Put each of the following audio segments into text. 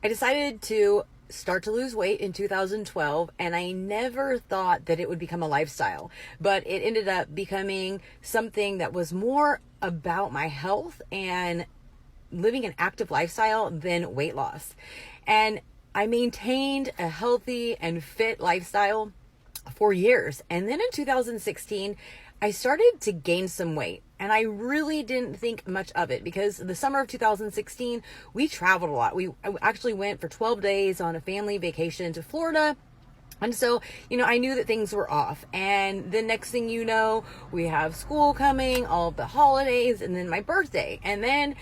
I decided to start to lose weight in 2012, and I never thought that it would become a lifestyle, but it ended up becoming something that was more about my health and living an active lifestyle than weight loss. And I maintained a healthy and fit lifestyle for years. And then in 2016, I started to gain some weight, and I really didn't think much of it because the summer of 2016, we traveled a lot. We actually went for 12 days on a family vacation to Florida. And so, I knew that things were off. And the next thing you know, we have school coming, all of the holidays, and then my birthday. And then,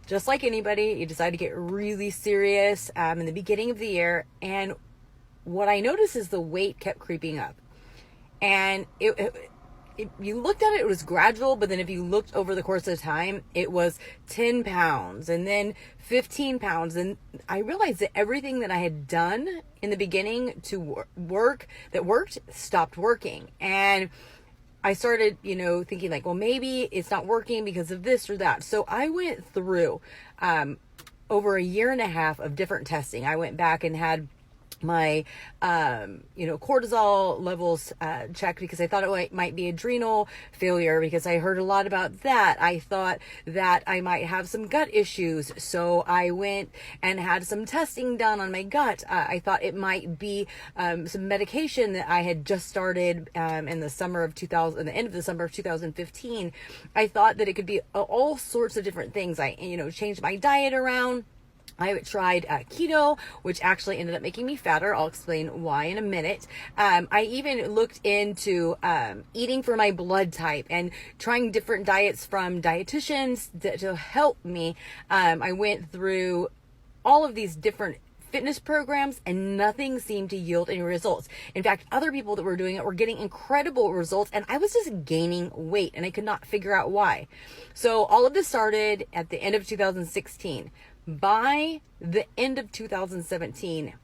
just like anybody, you decide to get really serious in the beginning of the year. And what I noticed is the weight kept creeping up. And you looked at it, it was gradual, but then if you looked over the course of time, it was 10 pounds and then 15 pounds. And I realized that everything that I had done in the beginning to work that worked stopped working. And I started, thinking like, well, maybe it's not working because of this or that. So I went through over a year and a half of different testing. I went back and had my cortisol levels checked because I thought it might be adrenal failure because I heard a lot about that. I thought that I might have some gut issues, so I went and had some testing done on my gut. I thought it might be some medication that I had just started in the summer of 2000, the end of the summer of 2015. I thought that it could be all sorts of different things. I changed my diet around. I tried keto, which actually ended up making me fatter. I'll explain why in a minute. I even looked into eating for my blood type and trying different diets from dietitians to help me. I went through all of these different fitness programs and nothing seemed to yield any results. In fact, other people that were doing it were getting incredible results, and I was just gaining weight and I could not figure out why. So all of this started at the end of 2016. By the end of 2017,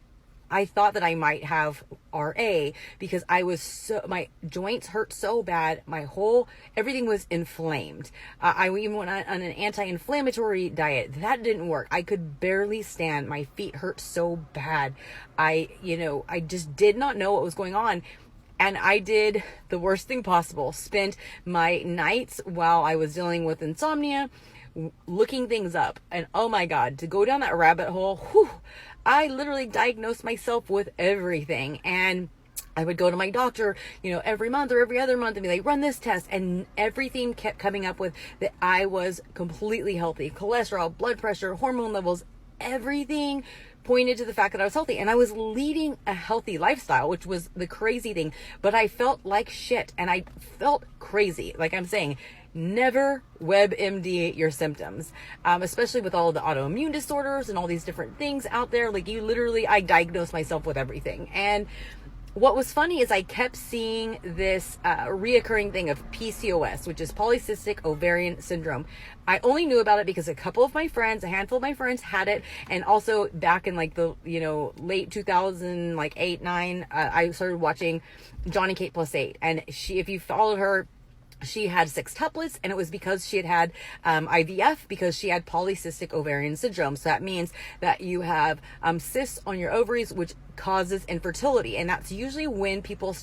I thought that I might have RA because my joints hurt so bad. Everything was inflamed. I even went on an anti-inflammatory diet. That didn't work. I could barely stand. My feet hurt so bad. I just did not know what was going on. And I did the worst thing possible. Spent my nights while I was dealing with insomnia looking things up, and oh my god, to go down that rabbit hole, I literally diagnosed myself with everything. And I would go to my doctor, every month or every other month and be like, run this test, and everything kept coming up with that I was completely healthy. Cholesterol, blood pressure, hormone levels, everything pointed to the fact that I was healthy, and I was leading a healthy lifestyle, which was the crazy thing. But I felt like shit, and I felt crazy. Like I'm saying, never WebMD your symptoms, especially with all the autoimmune disorders and all these different things out there. Like I diagnosed myself with everything. And what was funny is I kept seeing this reoccurring thing of PCOS, which is polycystic ovarian syndrome. I only knew about it because a handful of my friends had it. And also back in like the, late 2000, like 8, 9, I started watching Johnny Kate Plus 8. And if you followed her, she had sextuplets, and it was because she had IVF because she had polycystic ovarian syndrome. So that means that you have cysts on your ovaries, which causes infertility. And that's usually when people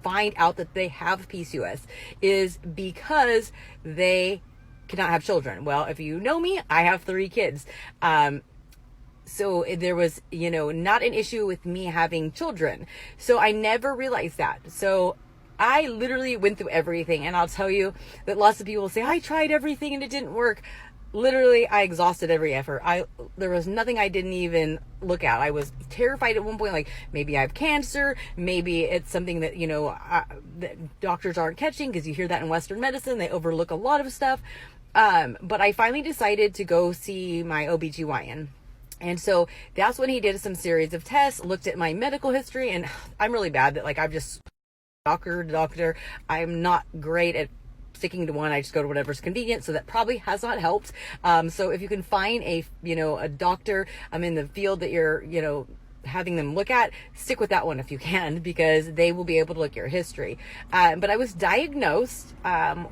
find out that they have PCOS, is because they cannot have children. Well, if you know me, I have 3 kids. So there was, not an issue with me having children. So I never realized that. So I literally went through everything, and I'll tell you that lots of people say, I tried everything and it didn't work. Literally, I exhausted every effort. There was nothing I didn't even look at. I was terrified at one point, like maybe I have cancer, maybe it's something that, that doctors aren't catching, because you hear that in Western medicine, they overlook a lot of stuff. But I finally decided to go see my OBGYN. And so that's when he did some series of tests, looked at my medical history, and I'm really bad that I've just doctor to doctor. I'm not great at sticking to one. I just go to whatever's convenient. So that probably has not helped. So if you can find a doctor in the field that you're, having them look at, stick with that one if you can, because they will be able to look at your history. But I was diagnosed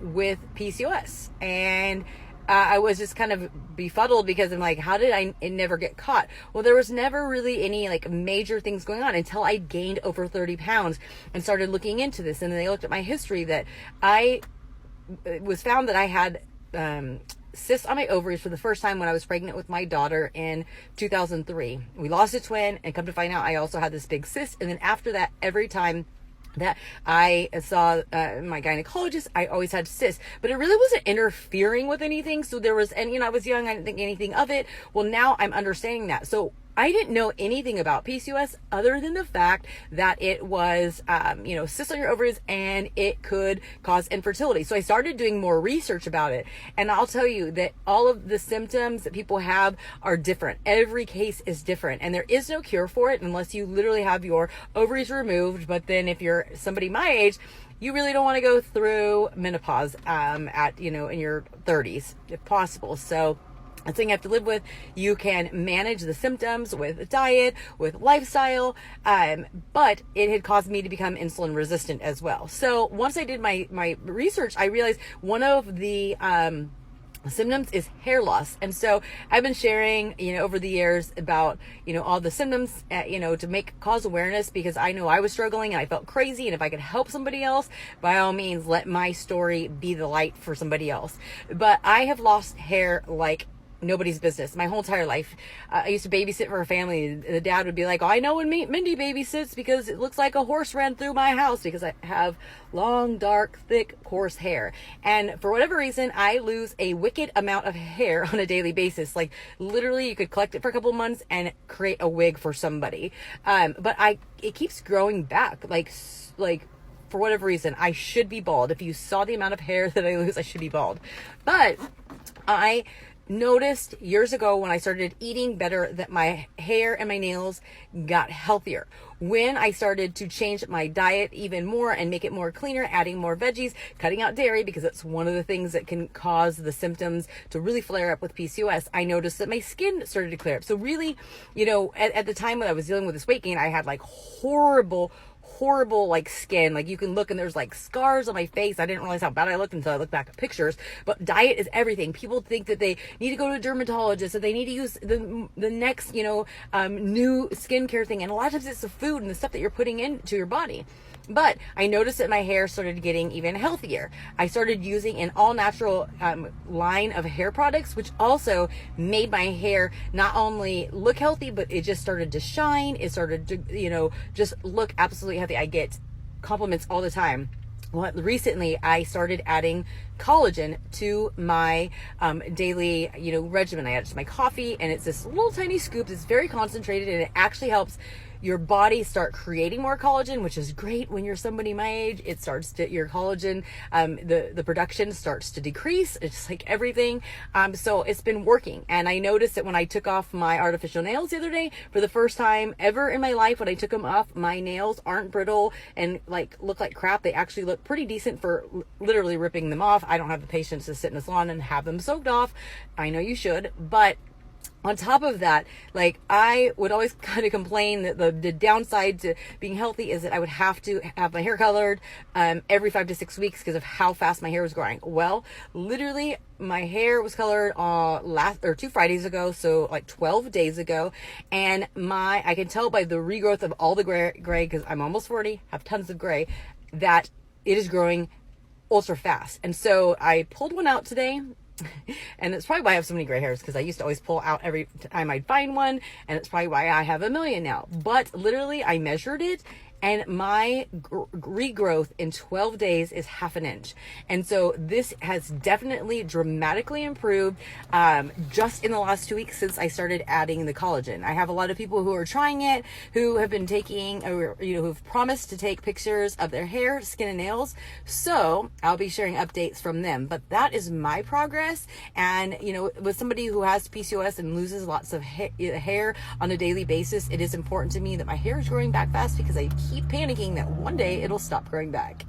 with PCOS, and I was just kind of befuddled because I'm like, how did it never get caught? Well, there was never really any like major things going on until I gained over 30 pounds and started looking into this. And then they looked at my history that it was found that I had cysts on my ovaries for the first time when I was pregnant with my daughter in 2003. We lost a twin, and come to find out I also had this big cyst. And then after that, every time that I saw my gynecologist, I always had cysts, but it really wasn't interfering with anything. So there was, and I was young, I didn't think anything of it. Well, now I'm understanding that. So I didn't know anything about PCOS other than the fact that it was, cysts on your ovaries and it could cause infertility. So I started doing more research about it. And I'll tell you that all of the symptoms that people have are different. Every case is different, and there is no cure for it unless you literally have your ovaries removed. But then if you're somebody my age, you really don't want to go through menopause, in your 30s if possible. So that's something you have to live with. You can manage the symptoms with diet, with lifestyle, but it had caused me to become insulin resistant as well. So once I did my research, I realized one of the symptoms is hair loss. And so I've been sharing, over the years about, all the symptoms, to cause awareness, because I know I was struggling and I felt crazy. And if I could help somebody else, by all means, let my story be the light for somebody else. But I have lost hair like nobody's business my whole entire life. I used to babysit for a family. The dad would be like, oh, I know when Mindy babysits because it looks like a horse ran through my house, because I have long, dark, thick, coarse hair. And for whatever reason, I lose a wicked amount of hair on a daily basis. Like literally you could collect it for a couple months and create a wig for somebody. But it keeps growing back. Like for whatever reason, I should be bald. If you saw the amount of hair that I lose, I should be bald. But I noticed years ago when I started eating better that my hair and my nails got healthier. When I started to change my diet even more and make it more cleaner, adding more veggies, cutting out dairy, because it's one of the things that can cause the symptoms to really flare up with PCOS, I noticed that my skin started to clear up. So really, at the time when I was dealing with this weight gain, I had like horrible like skin. Like you can look and there's like scars on my face. I didn't realize how bad I looked until I looked back at pictures. But diet is everything. People think that they need to go to a dermatologist, or they need to use the next new skincare thing, and a lot of times it's the food and the stuff that you're putting into your body. But I noticed that my hair started getting even healthier. I started using an all natural line of hair products, which also made my hair not only look healthy, but it just started to shine. It started to, just look absolutely healthy. I get compliments all the time. Well, recently I started adding collagen to my daily, regimen. I add it to my coffee, and it's this little tiny scoop. It's very concentrated, and it actually helps your body start creating more collagen, which is great when you're somebody my age. It starts to, your collagen, the production starts to decrease. It's like everything. So it's been working. And I noticed that when I took off my artificial nails the other day, for the first time ever in my life, when I took them off, my nails aren't brittle and look like crap. They actually look pretty decent for literally ripping them off. I don't have the patience to sit in the salon and have them soaked off. I know you should, but on top of that, I would always kind of complain that the downside to being healthy is that I would have to have my hair colored every 5 to 6 weeks because of how fast my hair was growing. Well, literally my hair was colored 2 Fridays ago, so 12 days ago, and I can tell by the regrowth of all the gray, because I'm almost 40, have tons of gray, that it is growing ultra fast. And so I pulled one out today. And it's probably why I have so many gray hairs, because I used to always pull out every time I'd find one, and it's probably why I have a million now. But literally I measured it, and my regrowth in 12 days is 1/2 inch. And so this has definitely dramatically improved just in the last 2 weeks since I started adding the collagen. I have a lot of people who are trying it, who have been taking, who've promised to take pictures of their hair, skin, and nails. So I'll be sharing updates from them. But that is my progress. And, with somebody who has PCOS and loses lots of hair on a daily basis, it is important to me that my hair is growing back fast, because I keep panicking that one day it'll stop growing back.